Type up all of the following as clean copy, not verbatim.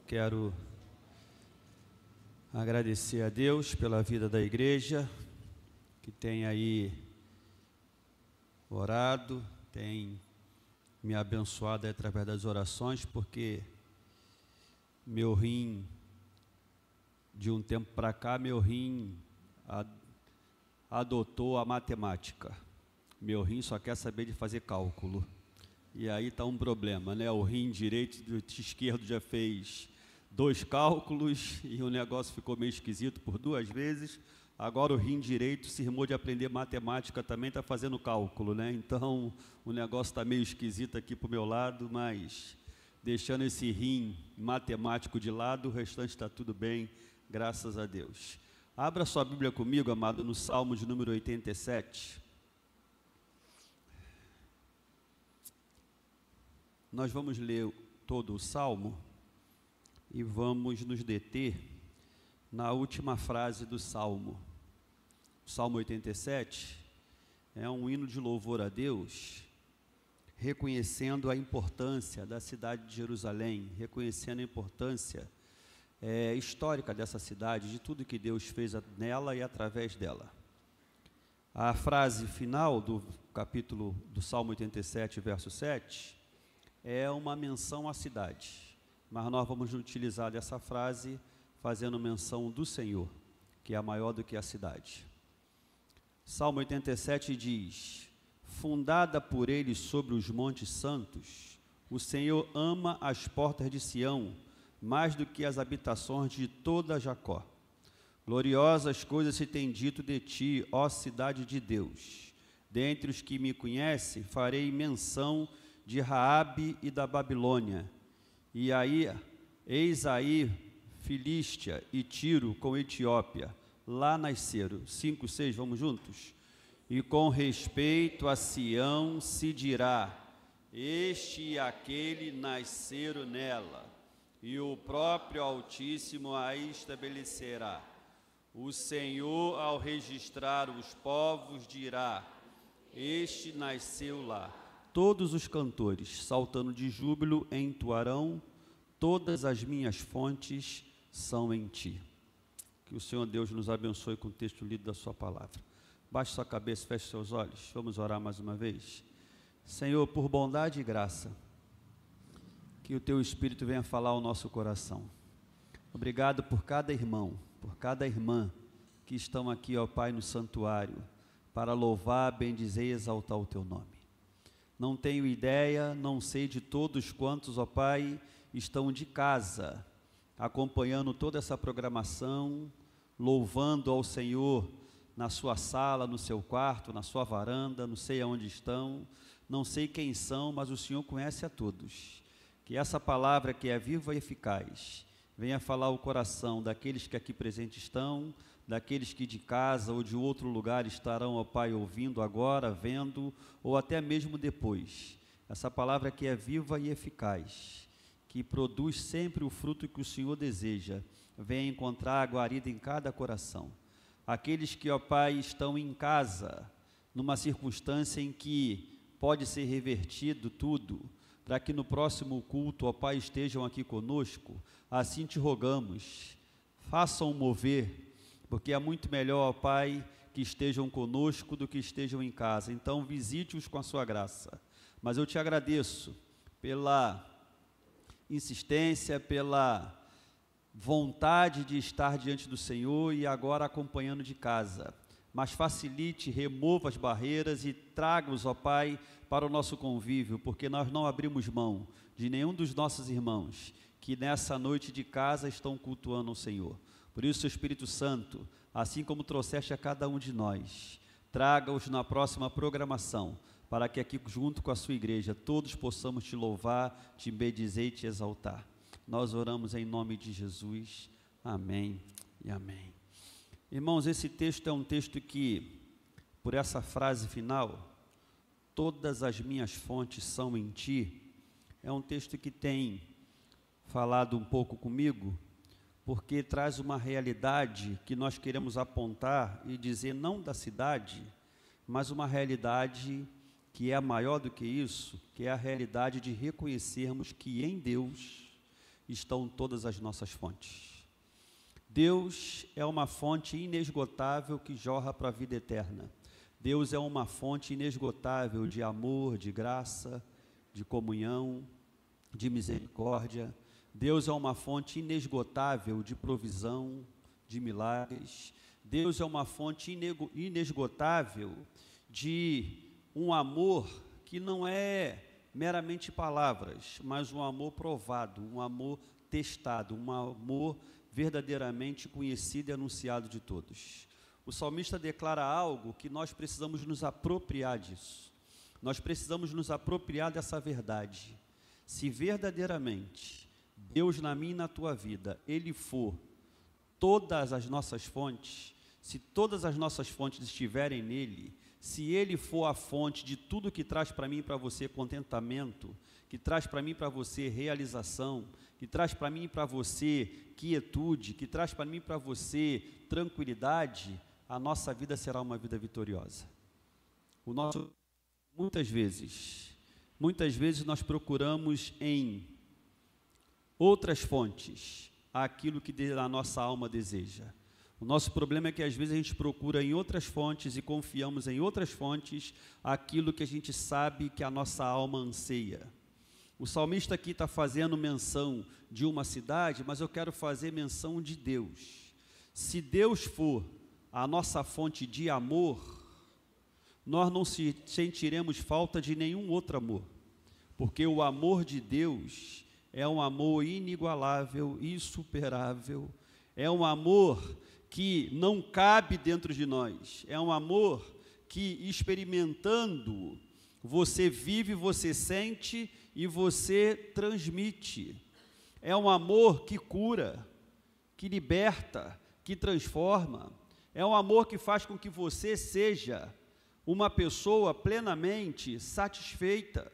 Quero agradecer a Deus pela vida da igreja, que tem aí orado, tem me abençoado através das orações, porque meu rim, de um tempo para cá, meu rim adotou a matemática. Meu rim só quer saber de fazer cálculo. E aí está um problema, né? O rim direito e esquerdo já fez 2 cálculos e o negócio ficou meio esquisito por 2 vezes. Agora o rim direito se irmou de aprender matemática também, está fazendo cálculo, né? Então o negócio está meio esquisito aqui para o meu lado, mas deixando esse rim matemático de lado, o restante está tudo bem, graças a Deus. Abra sua Bíblia comigo, amado, no Salmo de número 87. Nós vamos ler todo o Salmo e vamos nos deter na última frase do Salmo. O Salmo 87 é um hino de louvor a Deus, reconhecendo a importância da cidade de Jerusalém, reconhecendo a importância histórica dessa cidade, de tudo que Deus fez nela e através dela. A frase final do capítulo do Salmo 87, verso 7, é uma menção à cidade, mas nós vamos utilizar dessa frase fazendo menção do Senhor, que é maior do que a cidade. Salmo 87 diz: fundada por ele sobre os montes santos, o Senhor ama as portas de Sião, mais do que as habitações de toda Jacó. Gloriosas coisas se tem dito de ti, ó cidade de Deus. Dentre os que me conhecem, farei menção de Raabe e da Babilônia. E aí, eis aí, Filístia e Tiro com Etiópia, lá nasceram. 5, 6, vamos juntos? E com respeito a Sião se dirá: este e aquele nasceram nela, e o próprio Altíssimo a estabelecerá. O Senhor, ao registrar os povos, dirá: este nasceu lá. Todos os cantores, saltando de júbilo, entoarão: todas as minhas fontes são em ti. Que o Senhor Deus nos abençoe com o texto lido da sua palavra. Baixe sua cabeça, feche seus olhos. Vamos orar mais uma vez. Senhor, por bondade e graça, que o teu Espírito venha falar ao nosso coração. Obrigado por cada irmão, por cada irmã que estão aqui, ó Pai, no santuário, para louvar, bendizer e exaltar o teu nome. Não tenho ideia, não sei de todos quantos, ó Pai, estão de casa, acompanhando toda essa programação, louvando ao Senhor na sua sala, no seu quarto, na sua varanda, não sei aonde estão, não sei quem são, mas o Senhor conhece a todos. Que essa palavra que é viva e eficaz venha falar o coração daqueles que aqui presentes estão, daqueles que de casa ou de outro lugar estarão, ó Pai, ouvindo agora, vendo, ou até mesmo depois. Essa palavra que é viva e eficaz, que produz sempre o fruto que o Senhor deseja, venha encontrar a guarida em cada coração. Aqueles que, ó Pai, estão em casa, numa circunstância em que pode ser revertido tudo, para que no próximo culto, ó Pai, estejam aqui conosco, assim te rogamos, façam mover, porque é muito melhor, ó Pai, que estejam conosco do que estejam em casa. Então visite-os com a sua graça. Mas eu te agradeço pela insistência, pela vontade de estar diante do Senhor e agora acompanhando de casa. Mas facilite, remova as barreiras e traga-os, ó Pai, para o nosso convívio, porque nós não abrimos mão de nenhum dos nossos irmãos que nessa noite de casa estão cultuando o Senhor. Por isso, Espírito Santo, assim como trouxeste a cada um de nós, traga-os na próxima programação, para que aqui junto com a sua igreja todos possamos te louvar, te bendizer e te exaltar. Nós oramos em nome de Jesus. Amém e amém. Irmãos, esse texto é um texto que, por essa frase final, todas as minhas fontes são em ti, é um texto que tem falado um pouco comigo, porque traz uma realidade que nós queremos apontar e dizer não da cidade, mas uma realidade que é maior do que isso, que é a realidade de reconhecermos que em Deus estão todas as nossas fontes. Deus é uma fonte inesgotável que jorra para a vida eterna. Deus é uma fonte inesgotável de amor, de graça, de comunhão, de misericórdia. Deus é uma fonte inesgotável de provisão, de milagres. Deus é uma fonte inesgotável de um amor que não é meramente palavras, mas um amor provado, um amor testado, um amor verdadeiramente conhecido e anunciado de todos. O salmista declara algo que nós precisamos nos apropriar disso. Nós precisamos nos apropriar dessa verdade. Se verdadeiramente Deus na minha e na tua vida, Ele for todas as nossas fontes, se todas as nossas fontes estiverem nele, se Ele for a fonte de tudo que traz para mim e para você contentamento, que traz para mim e para você realização, que traz para mim e para você quietude, que traz para mim e para você tranquilidade, a nossa vida será uma vida vitoriosa. Muitas vezes nós procuramos em outras fontes aquilo que a nossa alma deseja. O nosso problema é que às vezes a gente procura em outras fontes e confiamos em outras fontes aquilo que a gente sabe que a nossa alma anseia. O salmista aqui está fazendo menção de uma cidade, mas eu quero fazer menção de Deus. Se Deus for a nossa fonte de amor, nós não sentiremos falta de nenhum outro amor, porque o amor de Deus é um amor inigualável, insuperável, é um amor que não cabe dentro de nós, é um amor que, experimentando, você vive, você sente e você transmite. É um amor que cura, que liberta, que transforma. É um amor que faz com que você seja uma pessoa plenamente satisfeita.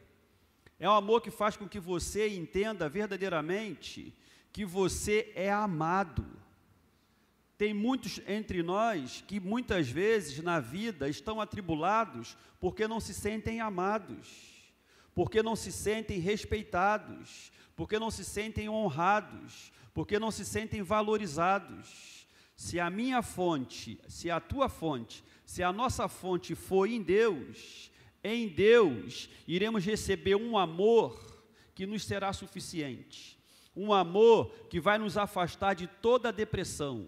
É um amor que faz com que você entenda verdadeiramente que você é amado. Tem muitos entre nós que muitas vezes na vida estão atribulados porque não se sentem amados, porque não se sentem respeitados, porque não se sentem honrados, porque não se sentem valorizados. Se a minha fonte, se a tua fonte, se a nossa fonte for em Deus iremos receber um amor que nos será suficiente, um amor que vai nos afastar de toda a depressão,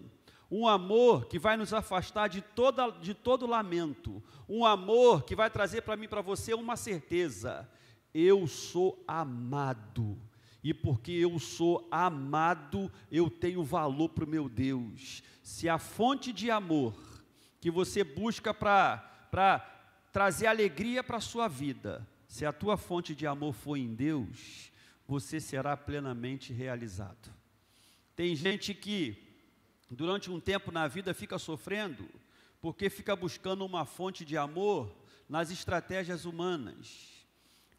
um amor que vai nos afastar de todo lamento, um amor que vai trazer para mim e para você uma certeza: eu sou amado, e porque eu sou amado, eu tenho valor para o meu Deus. Se a fonte de amor que você busca para trazer alegria para a sua vida, se a tua fonte de amor for em Deus, você será plenamente realizado. Tem gente que durante um tempo na vida fica sofrendo, porque fica buscando uma fonte de amor nas estratégias humanas,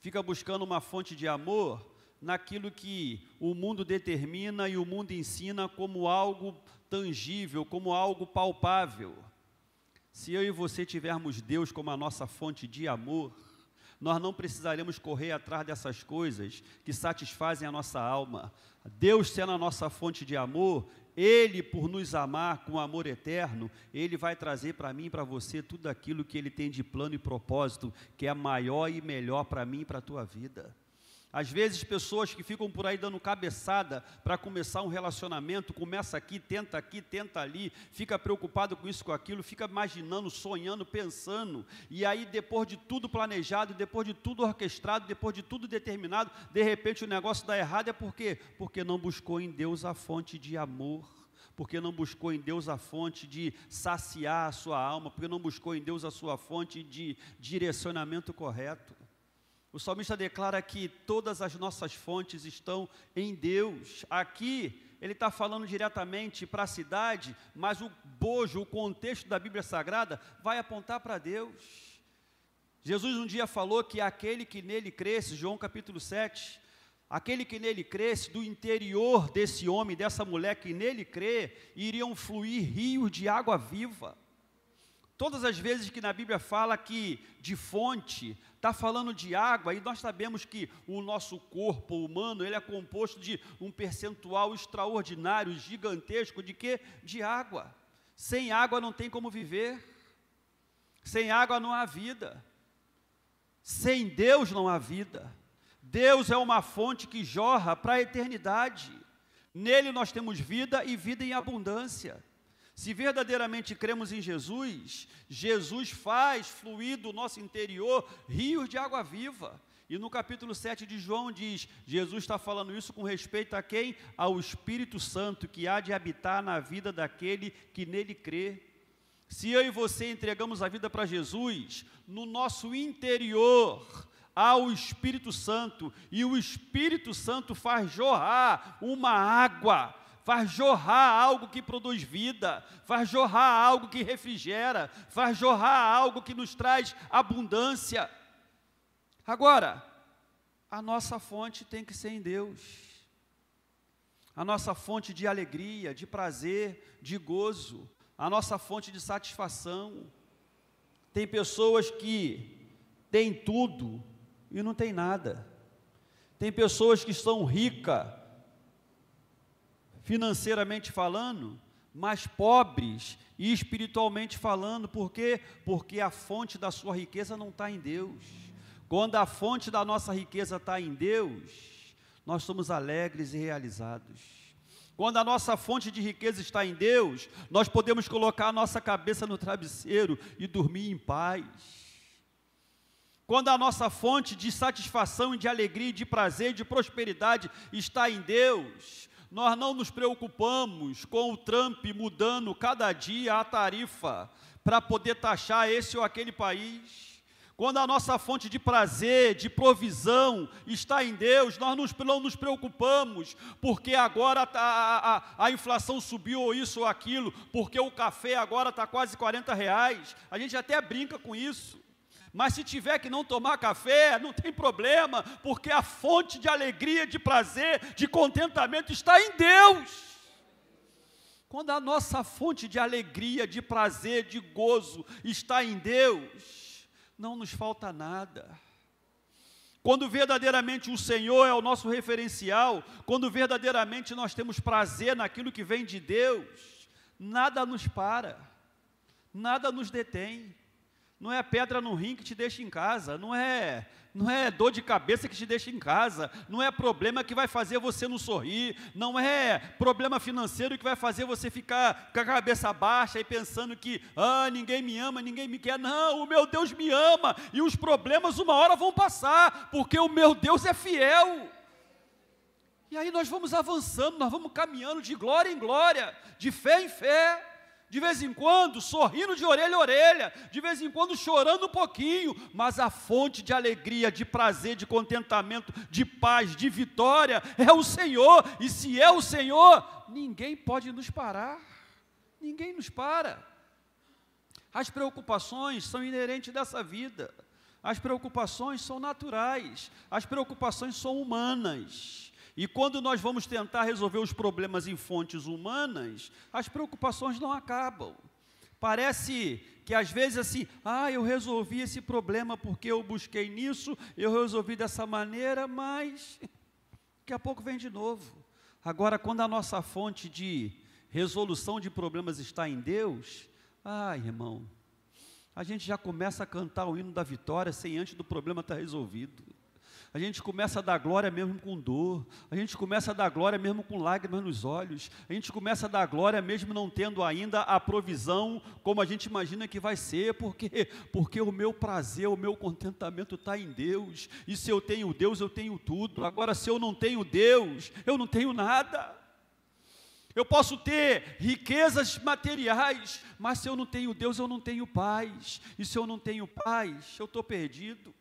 fica buscando uma fonte de amor naquilo que o mundo determina e o mundo ensina como algo tangível, como algo palpável. Se eu e você tivermos Deus como a nossa fonte de amor, nós não precisaremos correr atrás dessas coisas que satisfazem a nossa alma. Deus sendo a nossa fonte de amor, Ele, por nos amar com amor eterno, Ele vai trazer para mim e para você tudo aquilo que Ele tem de plano e propósito, que é maior e melhor para mim e para a tua vida. Às vezes pessoas que ficam por aí dando cabeçada para começar um relacionamento, começa aqui, tenta ali, fica preocupado com isso, com aquilo, fica imaginando, sonhando, pensando, e aí depois de tudo planejado, depois de tudo orquestrado, depois de tudo determinado, de repente o negócio dá errado. É por quê? Porque não buscou em Deus a fonte de amor, porque não buscou em Deus a fonte de saciar a sua alma, porque não buscou em Deus a sua fonte de direcionamento correto. O salmista declara que todas as nossas fontes estão em Deus. Aqui ele está falando diretamente para a cidade, mas o bojo, o contexto da Bíblia Sagrada vai apontar para Deus. Jesus um dia falou que aquele que nele cresce, João capítulo 7, aquele que nele cresce, do interior desse homem, dessa mulher que nele crê, iriam fluir rios de água viva. Todas as vezes que na Bíblia fala que de fonte, está falando de água, e nós sabemos que o nosso corpo humano, ele é composto de um percentual extraordinário, gigantesco, de quê? De água. Sem água não tem como viver, sem água não há vida, sem Deus não há vida. Deus é uma fonte que jorra para a eternidade, nele nós temos vida e vida em abundância. Se verdadeiramente cremos em Jesus, Jesus faz fluir do nosso interior rios de água viva. E no capítulo 7 de João diz, Jesus está falando isso com respeito a quem? Ao Espírito Santo, que há de habitar na vida daquele que nele crê. Se eu e você entregamos a vida para Jesus, no nosso interior há o Espírito Santo, e o Espírito Santo faz jorrar uma água, faz jorrar algo que produz vida, faz jorrar algo que refrigera, faz jorrar algo que nos traz abundância. Agora, a nossa fonte tem que ser em Deus. A nossa fonte de alegria, de prazer, de gozo, a nossa fonte de satisfação. Tem pessoas que têm tudo e não têm nada. Tem pessoas que são ricas, financeiramente falando, mas pobres e espiritualmente falando. Por quê? Porque a fonte da sua riqueza não está em Deus. Quando a fonte da nossa riqueza está em Deus, nós somos alegres e realizados. Quando a nossa fonte de riqueza está em Deus, nós podemos colocar a nossa cabeça no travesseiro e dormir em paz. Quando a nossa fonte de satisfação, de alegria, de prazer, de prosperidade está em Deus, nós não nos preocupamos com o Trump mudando cada dia a tarifa para poder taxar esse ou aquele país. Quando a nossa fonte de prazer, de provisão está em Deus, nós não nos preocupamos, porque agora a inflação subiu ou isso ou aquilo, porque o café agora está quase R$40, a gente até brinca com isso. Mas se tiver que não tomar café, não tem problema, porque a fonte de alegria, de prazer, de contentamento está em Deus. Quando a nossa fonte de alegria, de prazer, de gozo está em Deus, não nos falta nada. Quando verdadeiramente o Senhor é o nosso referencial, quando verdadeiramente nós temos prazer naquilo que vem de Deus, nada nos para, nada nos detém. Não é pedra no rim que te deixa em casa, não é dor de cabeça que te deixa em casa, não é problema que vai fazer você não sorrir, não é problema financeiro que vai fazer você ficar com a cabeça baixa e pensando que, ninguém me ama, ninguém me quer. Não, o meu Deus me ama, e os problemas uma hora vão passar, porque o meu Deus é fiel. E aí nós vamos avançando, nós vamos caminhando de glória em glória, de fé em fé. De vez em quando, sorrindo de orelha a orelha, de vez em quando chorando um pouquinho, mas a fonte de alegria, de prazer, de contentamento, de paz, de vitória, é o Senhor, e se é o Senhor, ninguém pode nos parar, ninguém nos para. As preocupações são inerentes dessa vida, as preocupações são naturais, as preocupações são humanas. E quando nós vamos tentar resolver os problemas em fontes humanas, as preocupações não acabam. Parece que às vezes assim, eu resolvi esse problema porque eu busquei nisso, eu resolvi dessa maneira, mas daqui a pouco vem de novo. Agora, quando a nossa fonte de resolução de problemas está em Deus, irmão, a gente já começa a cantar o hino da vitória sem antes do problema estar resolvido. A gente começa a dar glória mesmo com dor, a gente começa a dar glória mesmo com lágrimas nos olhos, a gente começa a dar glória mesmo não tendo ainda a provisão como a gente imagina que vai ser, porque o meu prazer, o meu contentamento está em Deus, e se eu tenho Deus, eu tenho tudo. Agora, se eu não tenho Deus, eu não tenho nada. Eu posso ter riquezas materiais, mas se eu não tenho Deus, eu não tenho paz, e se eu não tenho paz, eu estou perdido.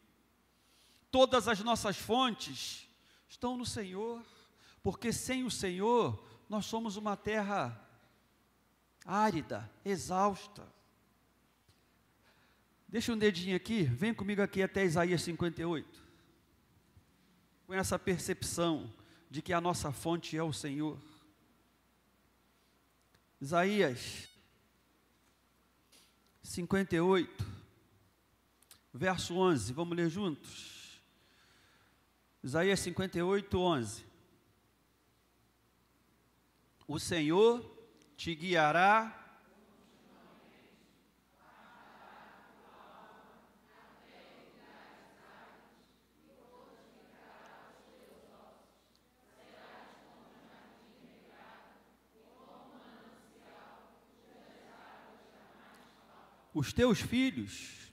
Todas as nossas fontes estão no Senhor, porque sem o Senhor, nós somos uma terra árida, exausta. Deixa um dedinho aqui, vem comigo aqui até Isaías 58, com essa percepção de que a nossa fonte é o Senhor. Isaías 58, verso 11, vamos ler juntos? Isaías 58, 11. O Senhor te guiará os teus filhos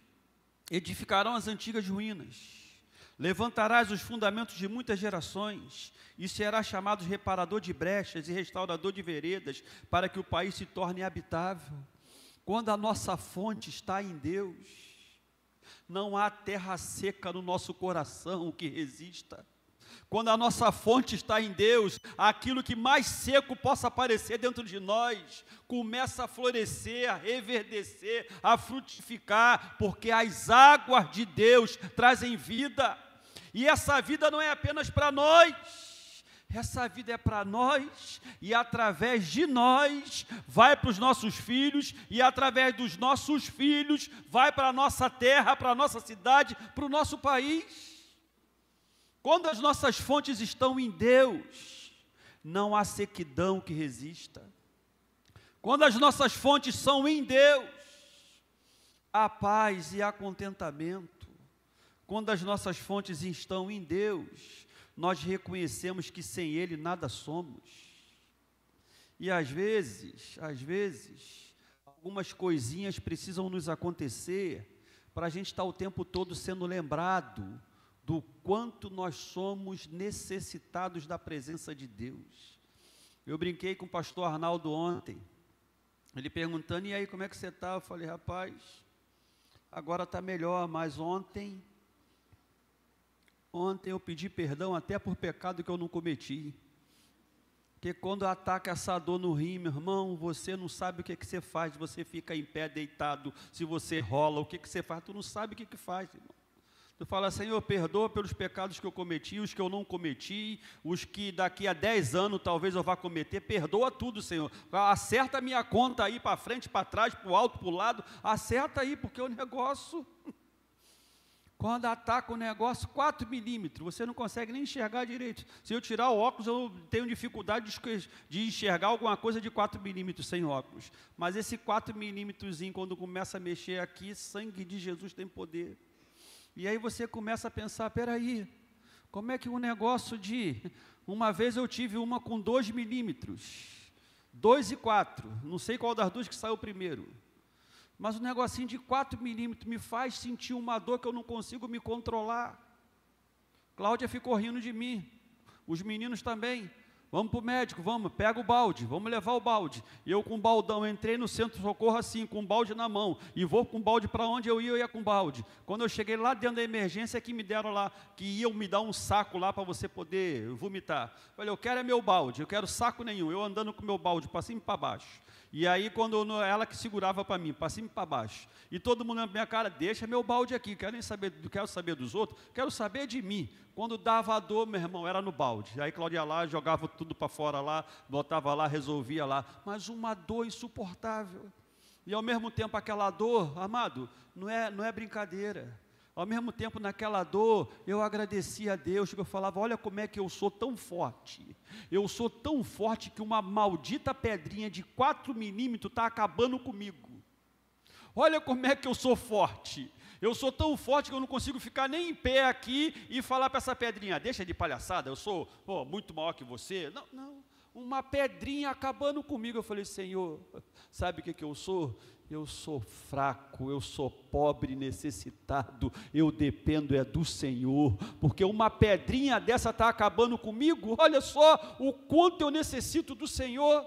edificarão as antigas ruínas, levantarás os fundamentos de muitas gerações, e serás chamado reparador de brechas e restaurador de veredas, para que o país se torne habitável. Quando a nossa fonte está em Deus, não há terra seca no nosso coração que resista. Quando a nossa fonte está em Deus, aquilo que mais seco possa aparecer dentro de nós, começa a florescer, a reverdecer, a frutificar, porque as águas de Deus trazem vida, e essa vida não é apenas para nós, essa vida é para nós, e através de nós, vai para os nossos filhos, e através dos nossos filhos, vai para a nossa terra, para a nossa cidade, para o nosso país. Quando as nossas fontes estão em Deus, não há sequidão que resista. Quando as nossas fontes são em Deus, há paz e há contentamento. Quando as nossas fontes estão em Deus, nós reconhecemos que sem Ele nada somos. E às vezes, algumas coisinhas precisam nos acontecer, para a gente estar o tempo todo sendo lembrado do quanto nós somos necessitados da presença de Deus. Eu brinquei com o pastor Arnaldo ontem, ele perguntando, e aí, como é que você está? Eu falei, rapaz, agora está melhor, mas ontem eu pedi perdão até por pecado que eu não cometi. Porque quando ataca essa dor no rim, meu irmão, você não sabe o que você faz, você fica em pé, deitado, se você rola, o que você faz, tu não sabe o que faz, irmão. Tu fala, Senhor, perdoa pelos pecados que eu cometi, os que eu não cometi, os que daqui a 10 anos talvez eu vá cometer, perdoa tudo, Senhor. Acerta a minha conta aí, para frente, para trás, para o alto, para o lado, acerta aí, porque o negócio, quando ataca o negócio, 4 milímetros, você não consegue nem enxergar direito. Se eu tirar o óculos, eu tenho dificuldade de enxergar alguma coisa de 4 milímetros sem óculos. Mas esse 4 milímetros, quando começa a mexer aqui, sangue de Jesus tem poder. E aí você começa a pensar, peraí, como é que um negócio de... Uma vez eu tive uma com 2 milímetros, 2 e 4, não sei qual das duas que saiu primeiro, mas um negocinho de 4 milímetros me faz sentir uma dor que eu não consigo me controlar. Cláudia ficou rindo de mim, os meninos também. Vamos para o médico, vamos, pega o balde, vamos levar o balde. E eu com o baldão, entrei no centro-socorro assim, com o balde na mão, e vou com o balde para onde eu ia com o balde. Quando eu cheguei lá dentro da emergência, que me deram lá, que iam me dar um saco lá para você poder vomitar. Falei, eu quero é meu balde, eu quero saco nenhum, eu andando com o meu balde, para cima e para baixo. E aí, quando ela que segurava para mim, para cima e para baixo. E todo mundo na minha cara, deixa meu balde aqui, quero saber dos outros, quero saber de mim. Quando dava a dor, meu irmão, era no balde. Aí Cláudia lá, jogava tudo para fora lá, botava lá, resolvia lá. Mas uma dor insuportável. E ao mesmo tempo aquela dor, amado, não é brincadeira. Ao mesmo tempo naquela dor, eu agradecia a Deus, que eu falava, olha como é que eu sou tão forte. Eu sou tão forte que uma maldita pedrinha de 4 milímetros está acabando comigo. Olha como é que eu sou forte. Eu sou tão forte que eu não consigo ficar nem em pé aqui e falar para essa pedrinha, deixa de palhaçada, eu sou muito maior que você. Não, uma pedrinha acabando comigo. Eu falei, Senhor, sabe o que eu sou? Eu sou fraco, eu sou pobre, necessitado, eu dependo do Senhor, porque uma pedrinha dessa está acabando comigo. Olha só o quanto eu necessito do Senhor.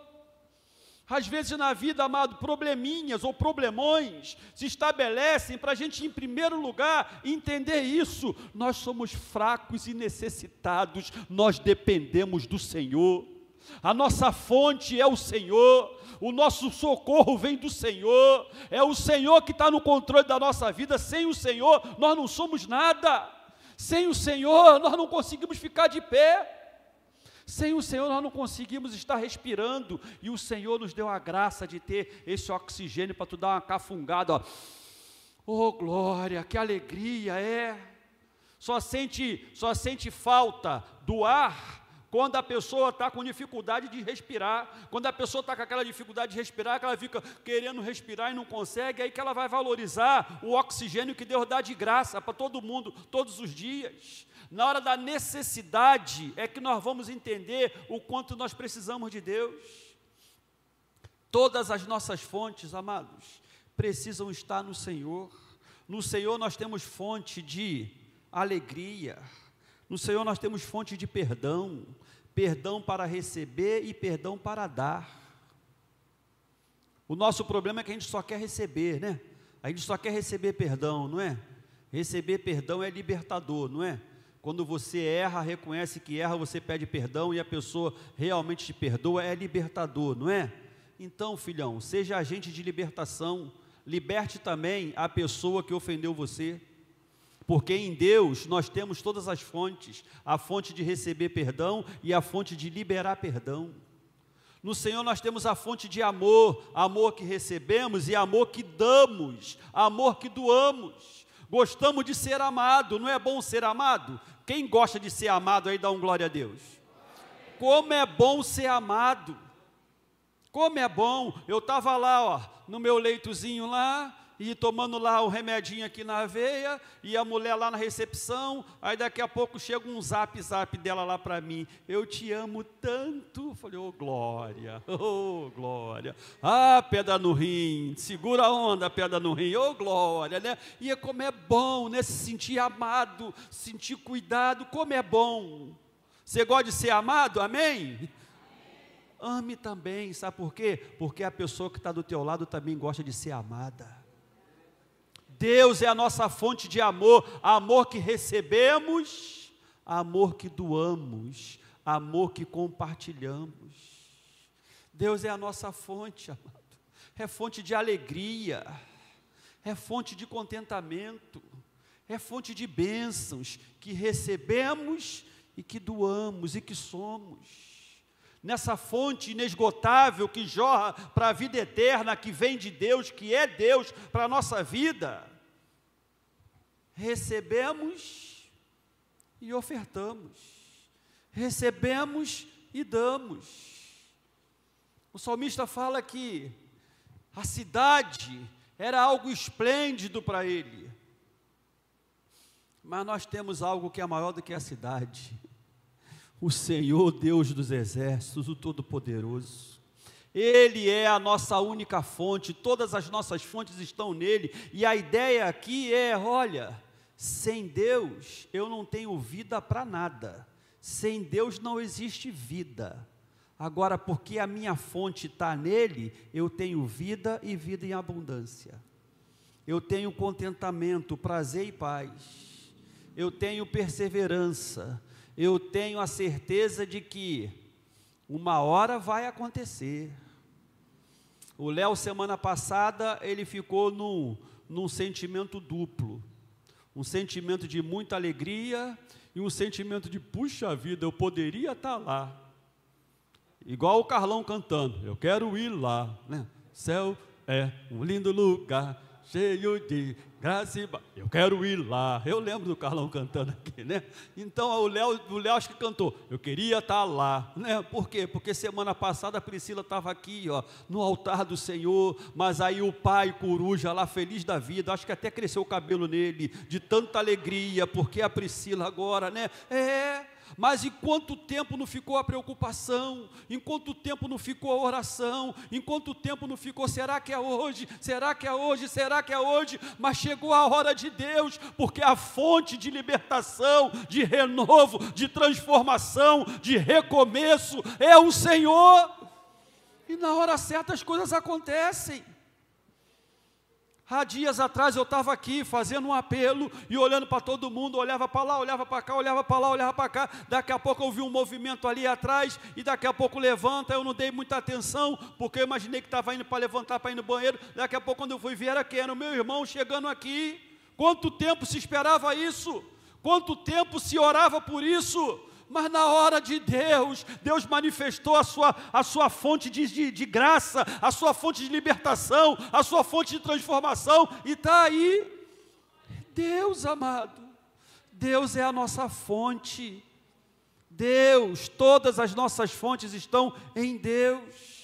Às vezes na vida, amado, probleminhas ou problemões se estabelecem para a gente, em primeiro lugar, entender isso. Nós somos fracos e necessitados, nós dependemos do Senhor. A nossa fonte é o Senhor, o nosso socorro vem do Senhor, é o Senhor que está no controle da nossa vida. Sem o Senhor, nós não somos nada. Sem o Senhor, nós não conseguimos ficar de pé. Sem o Senhor nós não conseguimos estar respirando, e o Senhor nos deu a graça de ter esse oxigênio para tu dar uma cafungada, ó. Oh glória, que alegria só sente falta do ar quando a pessoa está com dificuldade de respirar, quando a pessoa está com aquela dificuldade de respirar, que ela fica querendo respirar e não consegue, aí que ela vai valorizar o oxigênio que Deus dá de graça para todo mundo, todos os dias. Na hora da necessidade é que nós vamos entender o quanto nós precisamos de Deus. Todas as nossas fontes, amados, precisam estar no Senhor. No Senhor nós temos fonte de alegria, no Senhor nós temos fonte de perdão, perdão para receber e perdão para dar. O nosso problema é que a gente só quer receber, né? A gente só quer receber perdão, não é? Receber perdão é libertador, não é? Quando você erra, reconhece que erra, você pede perdão e a pessoa realmente te perdoa, é libertador, não é? Então, filhão, seja agente de libertação, liberte também a pessoa que ofendeu você, porque em Deus nós temos todas as fontes, a fonte de receber perdão e a fonte de liberar perdão. No Senhor nós temos a fonte de amor, amor que recebemos e amor que damos, amor que doamos. Gostamos de ser amado, não é bom ser amado? Quem gosta de ser amado aí dá um glória a Deus. Como é bom ser amado, como é bom. Eu estava lá, ó, no meu leitozinho lá, e tomando lá o remedinho aqui na veia, e a mulher lá na recepção, aí daqui a pouco chega um zap dela lá para mim, eu te amo tanto. Eu falei, ô glória, ah, pedra no rim, segura a onda, pedra no rim, ô glória, né? E como é bom, né, se sentir amado, sentir cuidado, como é bom. Você gosta de ser amado, amém? Ame também, sabe por quê? Porque a pessoa que está do teu lado também gosta de ser amada. Deus é a nossa fonte de amor, amor que recebemos, amor que doamos, amor que compartilhamos. Deus é a nossa fonte, amado, é fonte de alegria, é fonte de contentamento, é fonte de bênçãos que recebemos e que doamos e que somos. Nessa fonte inesgotável que jorra para a vida eterna, que vem de Deus, que é Deus para a nossa vida, recebemos e ofertamos, recebemos e damos. O salmista fala que a cidade era algo esplêndido para ele, mas nós temos algo que é maior do que a cidade. O Senhor, Deus dos exércitos, o Todo-Poderoso. Ele é a nossa única fonte, todas as nossas fontes estão nele, e a ideia aqui é, olha, sem Deus eu não tenho vida para nada, sem Deus não existe vida. Agora, porque a minha fonte está nele, eu tenho vida e vida em abundância. Eu tenho contentamento, prazer e paz. Eu tenho perseverança. Eu tenho a certeza de que uma hora vai acontecer. O Léo, semana passada, ele ficou num sentimento duplo. Um sentimento de muita alegria e um sentimento de, puxa vida, eu poderia estar lá. Igual o Carlão cantando, eu quero ir lá, né? Céu é um lindo lugar, cheio de graça e eu quero ir lá. Eu lembro do Carlão cantando aqui, né? Então o Léo acho que cantou, eu queria estar lá, né? Por quê? Porque semana passada a Priscila estava aqui, ó, no altar do Senhor, mas aí o pai coruja lá, feliz da vida, acho que até cresceu o cabelo nele, de tanta alegria, porque a Priscila agora, né? Mas em quanto tempo não ficou a preocupação, em quanto tempo não ficou a oração, em quanto tempo não ficou, será que é hoje, será que é hoje, será que é hoje? Mas chegou a hora de Deus, porque a fonte de libertação, de renovo, de transformação, de recomeço é o Senhor, e na hora certa as coisas acontecem. Há dias atrás eu estava aqui fazendo um apelo e olhando para todo mundo, olhava para lá, olhava para cá, olhava para lá, olhava para cá, daqui a pouco eu vi um movimento ali atrás e daqui a pouco levanta, eu não dei muita atenção, porque eu imaginei que estava indo para levantar, para ir no banheiro, daqui a pouco quando eu fui ver era quem? Era o meu irmão chegando aqui. Quanto tempo se esperava isso? Quanto tempo se orava por isso? mas na hora de Deus, Deus manifestou a sua fonte de graça, a sua fonte de libertação, a sua fonte de transformação, e está aí. Deus, amado, Deus é a nossa fonte. Deus, todas as nossas fontes estão em Deus.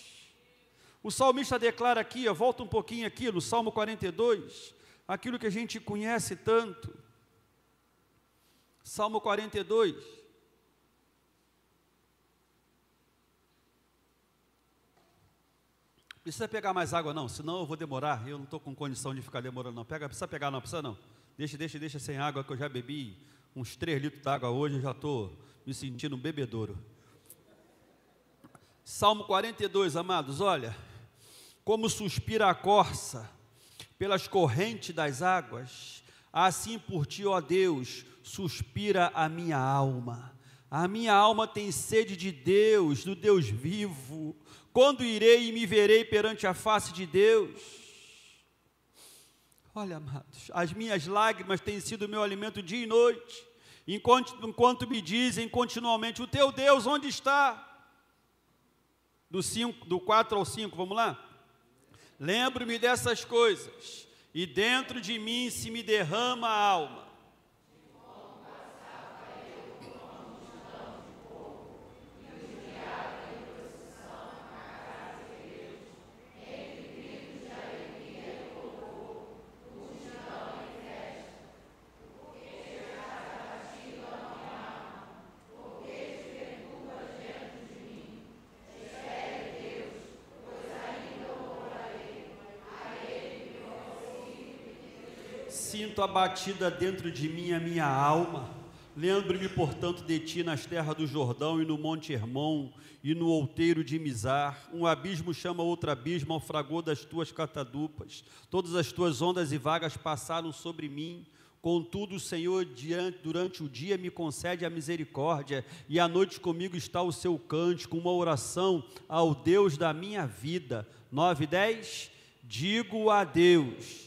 O salmista declara aqui, volta um pouquinho aqui, no Salmo 42, aquilo que a gente conhece tanto. Salmo 42. Precisa pegar mais água não, senão eu vou demorar, eu não estou com condição de ficar demorando não. Precisa pegar não, precisa não. Deixa sem água, que eu já bebi uns 3 litros d'água hoje, eu já estou me sentindo um bebedouro. Salmo 42, amados, olha, como suspira a corça pelas correntes das águas, assim por ti, ó Deus, suspira a minha alma. A minha alma tem sede de Deus, do Deus vivo. Quando irei e me verei perante a face de Deus? Olha, amados, as minhas lágrimas têm sido meu alimento dia e noite, enquanto me dizem continuamente, o teu Deus onde está? Do 4 ao 5, vamos lá? Lembro-me dessas coisas, e dentro de mim se me derrama a alma. Sinto a batida dentro de mim a minha alma. Lembro-me, portanto, de ti nas terras do Jordão e no monte Hermon e no outeiro de Mizar. Um abismo chama outro abismo ao fragor das tuas catadupas. Todas as tuas ondas e vagas passaram sobre mim. Contudo, o Senhor, durante o dia, me concede a misericórdia, e à noite comigo está o seu cântico, uma oração ao Deus da minha vida. 9 e 10. Digo a Deus: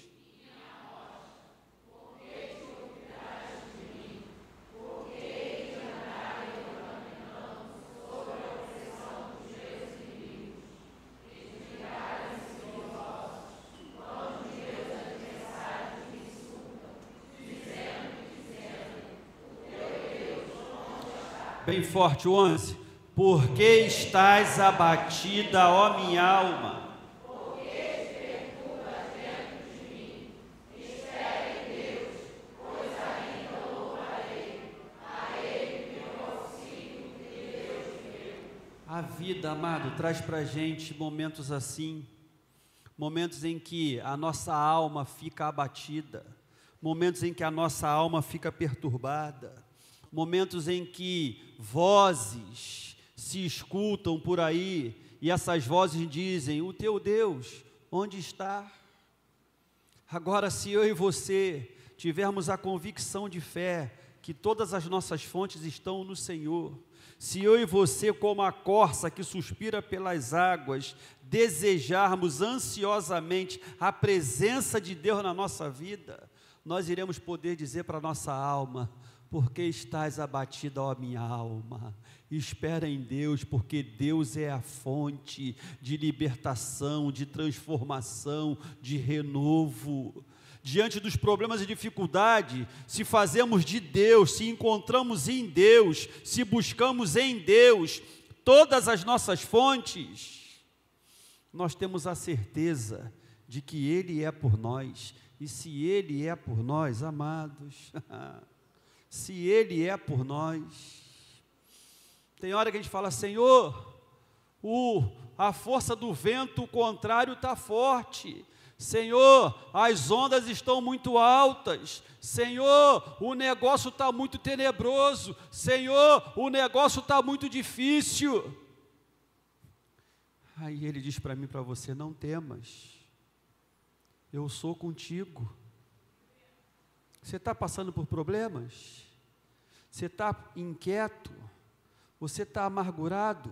bem forte, o 11. Porque estás abatida, ó minha alma? Porque te perturbas dentro de mim. Espere em Deus, pois ainda louvarei. A Ele meu auxílio que Deus deu. A vida, amado, traz para a gente momentos assim, momentos em que a nossa alma fica abatida, momentos em que a nossa alma fica perturbada, momentos em que vozes se escutam por aí, e essas vozes dizem, o teu Deus, onde está? Agora, se eu e você tivermos a convicção de fé, que todas as nossas fontes estão no Senhor, se eu e você, como a corça que suspira pelas águas, desejarmos ansiosamente a presença de Deus na nossa vida, nós iremos poder dizer para a nossa alma, porque estás abatida, ó minha alma? Espera em Deus, porque Deus é a fonte de libertação, de transformação, de renovo. Diante dos problemas e dificuldades, se fazemos de Deus, se encontramos em Deus, se buscamos em Deus todas as nossas fontes, nós temos a certeza de que Ele é por nós. E se Ele é por nós, amados, se Ele é por nós, tem hora que a gente fala, Senhor, a força do vento contrário está forte, Senhor, as ondas estão muito altas, Senhor, o negócio está muito tenebroso, Senhor, o negócio está muito difícil. Aí Ele diz para mim e para você, não temas, eu sou contigo. Você está passando por problemas? Você está inquieto? Você está amargurado?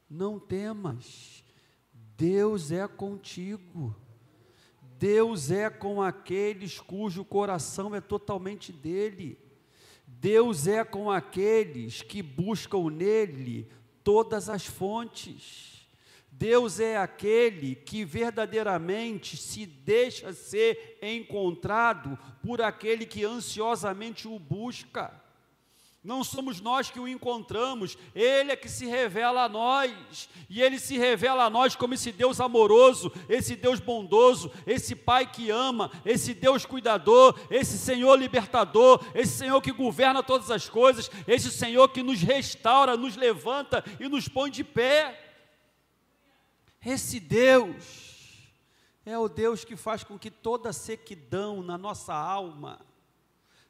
Não temas, Deus é contigo. Deus é com aqueles cujo coração é totalmente dele. Deus é com aqueles que buscam nele todas as fontes. Deus é aquele que verdadeiramente se deixa ser encontrado por aquele que ansiosamente o busca. Não somos nós que o encontramos, Ele é que se revela a nós, e Ele se revela a nós como esse Deus amoroso, esse Deus bondoso, esse Pai que ama, esse Deus cuidador, esse Senhor libertador, esse Senhor que governa todas as coisas, esse Senhor que nos restaura, nos levanta e nos põe de pé. Esse Deus é o Deus que faz com que toda sequidão na nossa alma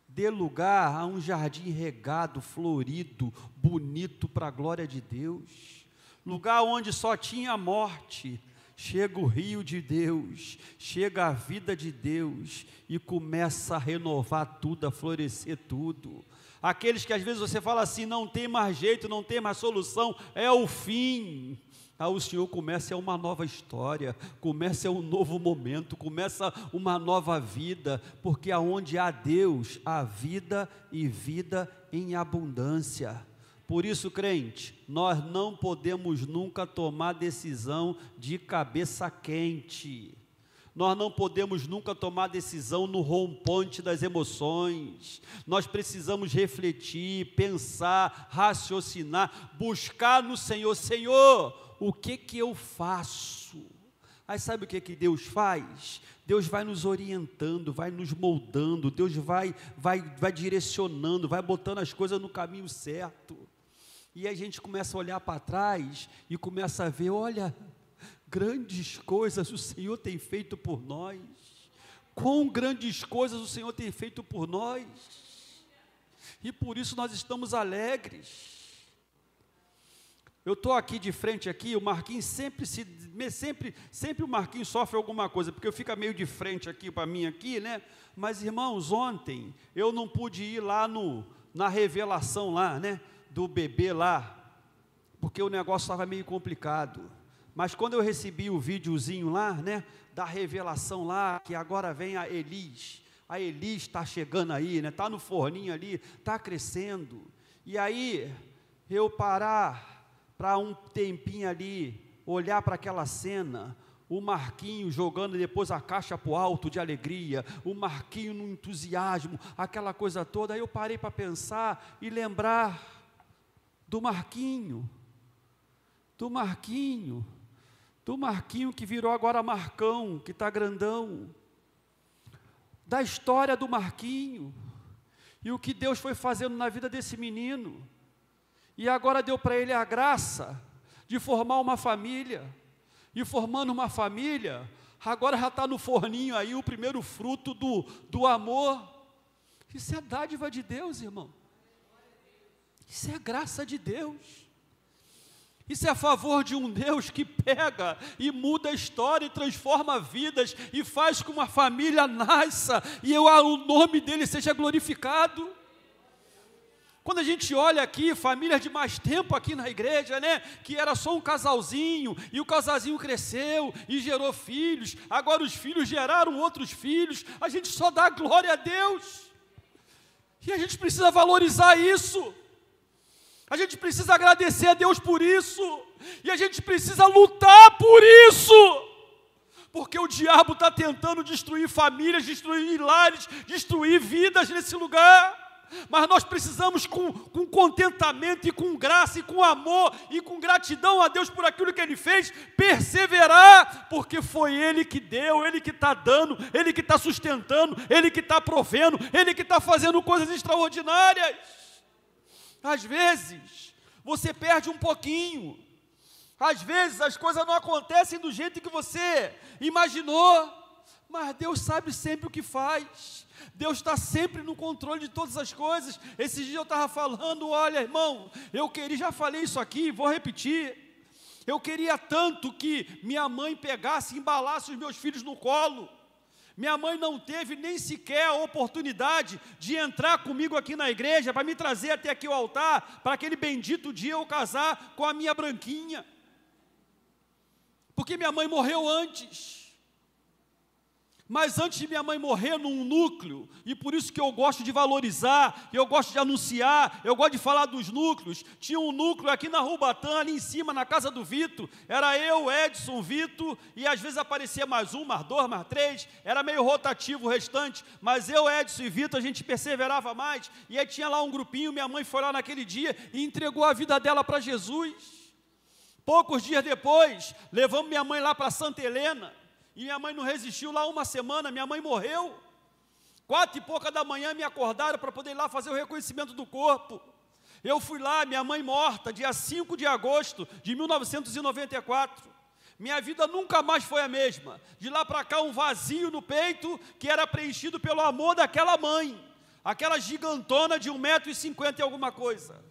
dê lugar a um jardim regado, florido, bonito para a glória de Deus. Lugar onde só tinha morte, chega o rio de Deus, chega a vida de Deus e começa a renovar tudo, a florescer tudo. Aqueles que às vezes você fala assim, não tem mais jeito, não tem mais solução, é o fim. O Senhor começa uma nova história, começa um novo momento, começa uma nova vida, porque aonde há Deus, há vida e vida em abundância. Por isso, crente, nós não podemos nunca tomar decisão de cabeça quente. Nós não podemos nunca tomar decisão no rompante das emoções. Nós precisamos refletir, pensar, raciocinar, buscar no Senhor. Senhor, o que eu faço? Aí sabe o que Deus faz? Deus vai nos orientando, vai nos moldando, Deus vai direcionando, vai botando as coisas no caminho certo. E a gente começa a olhar para trás e começa a ver, olha, grandes coisas o Senhor tem feito por nós. Quão grandes coisas o Senhor tem feito por nós. E por isso nós estamos alegres. Eu estou aqui de frente aqui, o Marquinhos sempre o Marquinhos sofre alguma coisa, porque eu fico meio de frente aqui para mim aqui, né? Mas irmãos, ontem eu não pude ir lá na revelação lá, né? Do bebê lá, porque o negócio estava meio complicado. Mas quando eu recebi o videozinho lá, né? Da revelação lá, que agora vem a Elis está chegando aí, né? Está no forninho ali, está crescendo. E aí, eu parar para um tempinho ali, olhar para aquela cena, o Marquinho jogando depois a caixa para o alto de alegria, o Marquinho no entusiasmo, aquela coisa toda. Aí eu parei para pensar e lembrar do Marquinho que virou agora Marcão, que está grandão, da história do Marquinho, e o que Deus foi fazendo na vida desse menino. E agora deu para ele a graça de formar uma família, e formando uma família, agora já está no forninho aí o primeiro fruto do amor. Isso é dádiva de Deus, irmão. Isso é graça de Deus. Isso é a favor de um Deus que pega e muda a história e transforma vidas e faz com que uma família nasça e o nome dele seja glorificado. Quando a gente olha aqui, famílias de mais tempo aqui na igreja, né? Que era só um casalzinho, e o casalzinho cresceu e gerou filhos, agora os filhos geraram outros filhos, a gente só dá glória a Deus. E a gente precisa valorizar isso. A gente precisa agradecer a Deus por isso. E a gente precisa lutar por isso. Porque o diabo está tentando destruir famílias, destruir lares, destruir vidas nesse lugar. Mas nós precisamos com contentamento e com graça e com amor e com gratidão a Deus por aquilo que Ele fez, perseverar, porque foi Ele que deu, Ele que está dando, Ele que está sustentando, Ele que está provendo, Ele que está fazendo coisas extraordinárias. Às vezes, você perde um pouquinho, às vezes as coisas não acontecem do jeito que você imaginou, mas Deus sabe sempre o que faz. Deus está sempre no controle de todas as coisas. Esse dia eu estava falando, olha irmão, já falei isso aqui, vou repetir, eu queria tanto que minha mãe pegasse e embalasse os meus filhos no colo. Minha mãe não teve nem sequer a oportunidade de entrar comigo aqui na igreja, para me trazer até aqui o altar, para aquele bendito dia eu casar com a minha branquinha, porque minha mãe morreu antes. Mas antes de minha mãe morrer, num núcleo, e por isso que eu gosto de valorizar, eu gosto de anunciar, eu gosto de falar dos núcleos. Tinha um núcleo aqui na Rubatã, ali em cima, na casa do Vitor. Era eu, Edson, Vitor, e às vezes aparecia mais um, mais dois, mais três. Era meio rotativo o restante, mas eu, Edson e Vitor, a gente perseverava mais. E aí tinha lá um grupinho, minha mãe foi lá naquele dia e entregou a vida dela para Jesus. Poucos dias depois, levamos minha mãe lá para Santa Helena. E minha mãe não resistiu lá uma semana, minha mãe morreu. 4h pouca da manhã me acordaram para poder ir lá fazer o reconhecimento do corpo. Eu fui lá, minha mãe morta, dia 5 de agosto de 1994. Minha vida nunca mais foi a mesma. De lá para cá, um vazio no peito que era preenchido pelo amor daquela mãe. Aquela gigantona de 1,50 m e alguma coisa.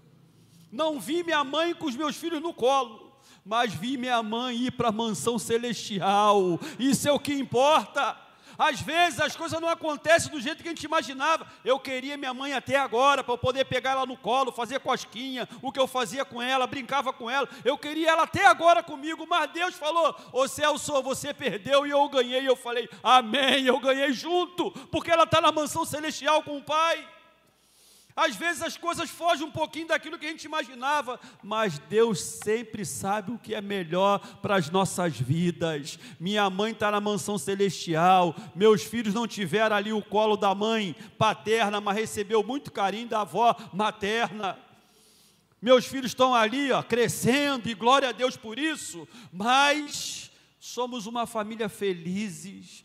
Não vi minha mãe com os meus filhos no colo, mas vi minha mãe ir para a mansão celestial. Isso é o que importa. Às vezes as coisas não acontecem do jeito que a gente imaginava. Eu queria minha mãe até agora, para eu poder pegar ela no colo, fazer cosquinha, o que eu fazia com ela, brincava com ela. Eu queria ela até agora comigo, mas Deus falou: ô Celso, você perdeu e eu ganhei. Eu falei: amém, eu ganhei junto, porque ela está na mansão celestial com o Pai. Às vezes as coisas fogem um pouquinho daquilo que a gente imaginava, mas Deus sempre sabe o que é melhor para as nossas vidas. Minha mãe está na mansão celestial, meus filhos não tiveram ali o colo da mãe paterna, mas recebeu muito carinho da avó materna. Meus filhos estão ali, crescendo, e glória a Deus por isso, mas somos uma família feliz,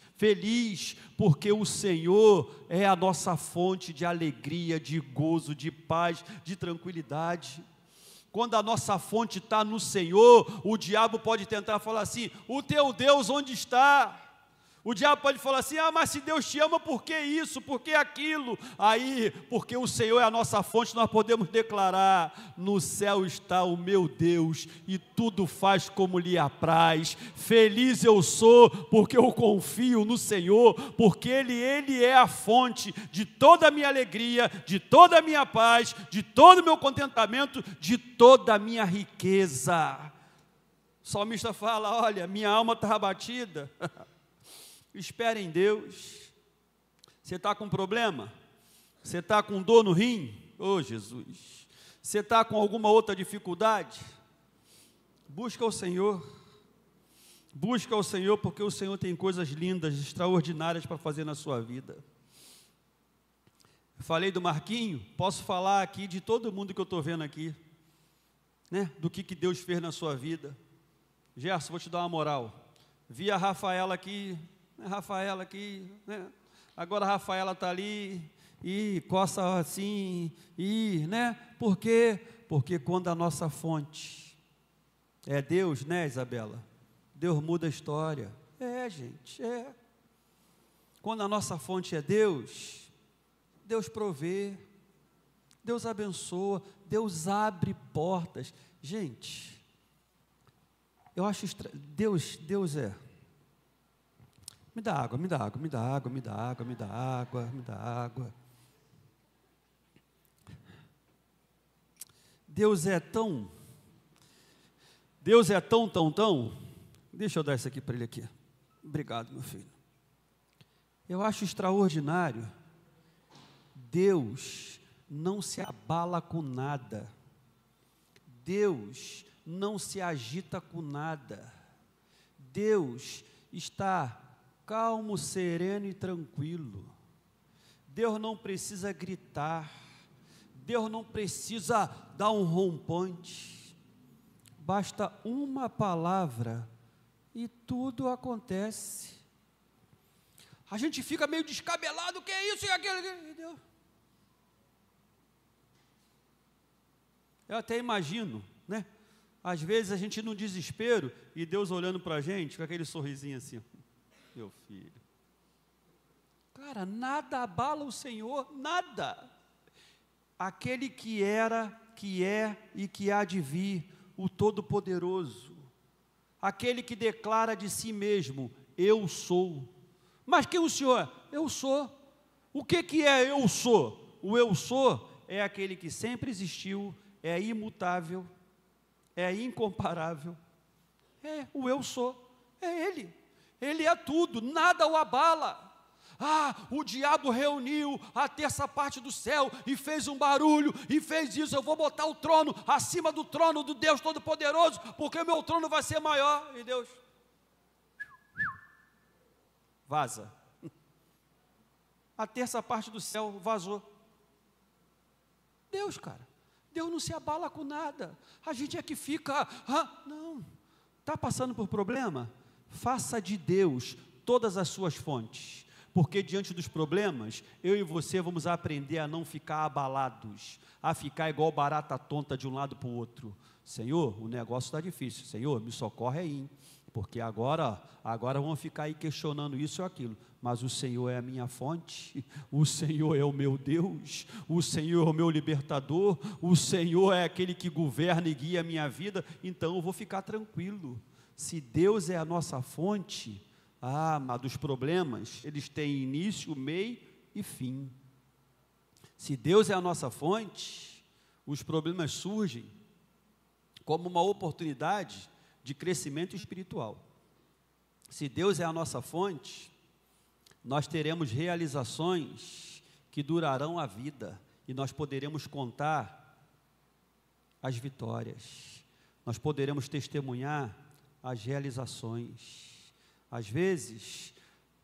porque o Senhor é a nossa fonte de alegria, de gozo, de paz, de tranquilidade. Quando a nossa fonte está no Senhor, o diabo pode tentar falar assim: o teu Deus onde está? O diabo pode falar assim: mas se Deus te ama, por que isso, por que aquilo? Aí, porque o Senhor é a nossa fonte, nós podemos declarar: no céu está o meu Deus, e tudo faz como lhe apraz. Feliz eu sou, porque eu confio no Senhor, porque Ele é a fonte de toda a minha alegria, de toda a minha paz, de todo o meu contentamento, de toda a minha riqueza. O salmista fala: olha, minha alma está abatida. Espere em Deus. Você está com problema? Você está com dor no rim? Oh, Jesus! Você está com alguma outra dificuldade? Busca o Senhor. Busca o Senhor, porque o Senhor tem coisas lindas, extraordinárias para fazer na sua vida. Eu falei do Marquinho, posso falar aqui de todo mundo que eu estou vendo aqui, né? Do que Deus fez na sua vida. Gerson, vou te dar uma moral. Vi a Rafaela aqui, né? Agora a Rafaela está ali, e coça assim, né? Por quê? Porque quando a nossa fonte é Deus, né, Isabela? Deus muda a história. Gente, Quando a nossa fonte é Deus, Deus provê, Deus abençoa, Deus abre portas. Gente, eu acho Deus é. Me dá água. Deus é tão, deixa eu dar isso aqui para ele aqui. Obrigado, meu filho. Eu acho extraordinário. Deus não se abala com nada. Deus não se agita com nada. Deus está calmo, sereno e tranquilo. Deus não precisa gritar. Deus não precisa dar um rompante. Basta uma palavra e tudo acontece. A gente fica meio descabelado: o que é isso e aquilo? Deus. Eu até imagino, né? Às vezes a gente no desespero e Deus olhando para a gente com aquele sorrisinho assim: meu filho. Cara, nada abala o Senhor, nada. Aquele que era, que é e que há de vir, o Todo-Poderoso. Aquele que declara de si mesmo: eu sou. Mas quem o Senhor é? Eu sou. O que é eu sou? O eu sou é aquele que sempre existiu, é imutável, é incomparável. O eu sou, é Ele. Ele é tudo, nada o abala. O diabo reuniu a terça parte do céu e fez um barulho, e fez isso, eu vou botar o trono acima do trono do Deus Todo-Poderoso, porque o meu trono vai ser maior. E Deus, vaza. A terça parte do céu vazou. Deus, cara, Deus não se abala com nada. A gente é que fica, não, está passando por problema? Faça de Deus todas as suas fontes, porque diante dos problemas, eu e você vamos aprender a não ficar abalados, a ficar igual barata tonta de um lado para o outro. Senhor, o negócio está difícil, Senhor, me socorre aí, porque agora vamos ficar aí questionando isso ou aquilo, mas o Senhor é a minha fonte, o Senhor é o meu Deus, o Senhor é o meu libertador, o Senhor é aquele que governa e guia a minha vida, então eu vou ficar tranquilo. Se Deus é a nossa fonte, mas dos problemas, eles têm início, meio e fim. Se Deus é a nossa fonte, os problemas surgem como uma oportunidade de crescimento espiritual. Se Deus é a nossa fonte, nós teremos realizações que durarão a vida, e nós poderemos contar as vitórias, nós poderemos testemunhar as realizações. Às vezes,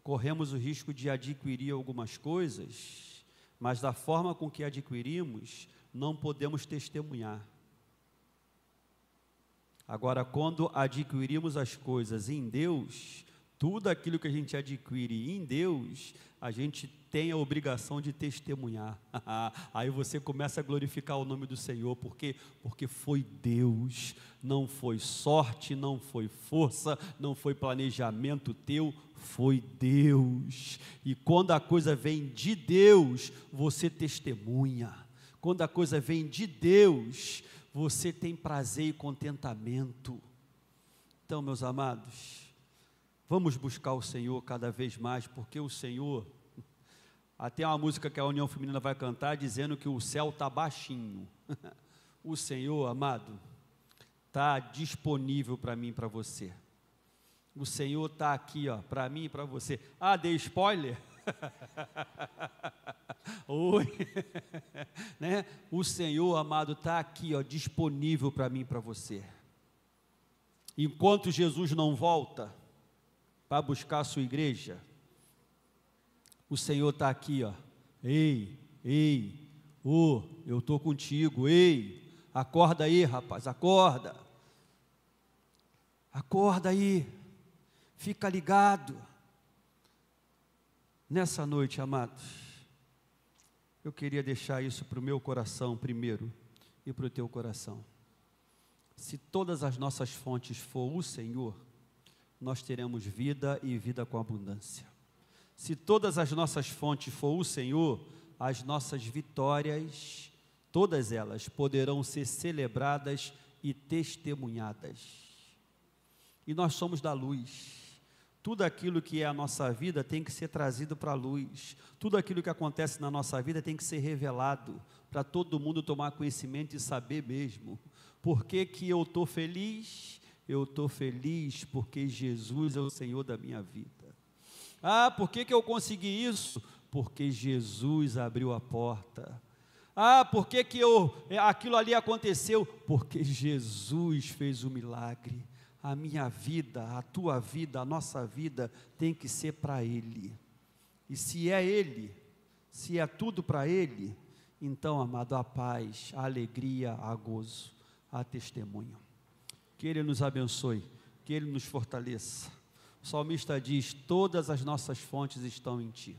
corremos o risco de adquirir algumas coisas, mas da forma com que adquirimos, não podemos testemunhar. Agora, quando adquirimos as coisas em Deus, tudo aquilo que a gente adquire em Deus, a gente tem a obrigação de testemunhar. Aí você começa a glorificar o nome do Senhor, porque foi Deus, não foi sorte, não foi força, não foi planejamento teu, foi Deus. E quando a coisa vem de Deus, você testemunha. Quando a coisa vem de Deus, você tem prazer e contentamento. Então, meus amados, vamos buscar o Senhor cada vez mais, porque o Senhor, até uma música que a União Feminina vai cantar, dizendo que o céu está baixinho. O Senhor, amado, está disponível para mim e para você. O Senhor está aqui, para mim e para você. Dei spoiler? Oi, né? O Senhor, amado, está aqui, disponível para mim e para você. Enquanto Jesus não volta para buscar a sua igreja, o Senhor está aqui, ei, eu estou contigo, ei, acorda aí, rapaz, acorda aí, fica ligado. Nessa noite, amados, eu queria deixar isso para o meu coração primeiro e para o teu coração. Se todas as nossas fontes for o Senhor, nós teremos vida e vida com abundância. Se todas as nossas fontes for o Senhor, as nossas vitórias, todas elas poderão ser celebradas e testemunhadas. E nós somos da luz. Tudo aquilo que é a nossa vida tem que ser trazido para a luz. Tudo aquilo que acontece na nossa vida tem que ser revelado, para todo mundo tomar conhecimento e saber mesmo. Por que que eu estou feliz? Eu estou feliz porque Jesus é o Senhor da minha vida. Por que que eu consegui isso? Porque Jesus abriu a porta. Por que que aquilo ali aconteceu? Porque Jesus fez o milagre. A minha vida, a tua vida, a nossa vida tem que ser para Ele. E se é Ele, se é tudo para Ele, então, amado, a paz, a alegria, a gozo, a testemunho. Que Ele nos abençoe, que Ele nos fortaleça. O salmista diz: todas as nossas fontes estão em Ti.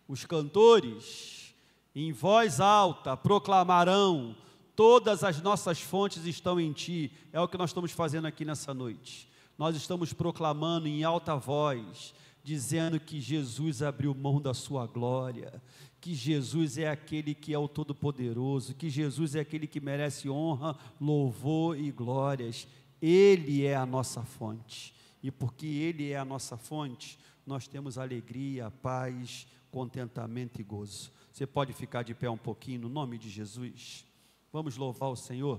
Os cantores, em voz alta, proclamarão: todas as nossas fontes estão em Ti. É o que nós estamos fazendo aqui nessa noite. Nós estamos proclamando em alta voz, dizendo que Jesus abriu mão da sua glória, que Jesus é aquele que é o Todo-Poderoso, que Jesus é aquele que merece honra, louvor e glórias. Ele é a nossa fonte. E porque Ele é a nossa fonte, nós temos alegria, paz, contentamento e gozo. Você pode ficar de pé um pouquinho no nome de Jesus? Vamos louvar o Senhor.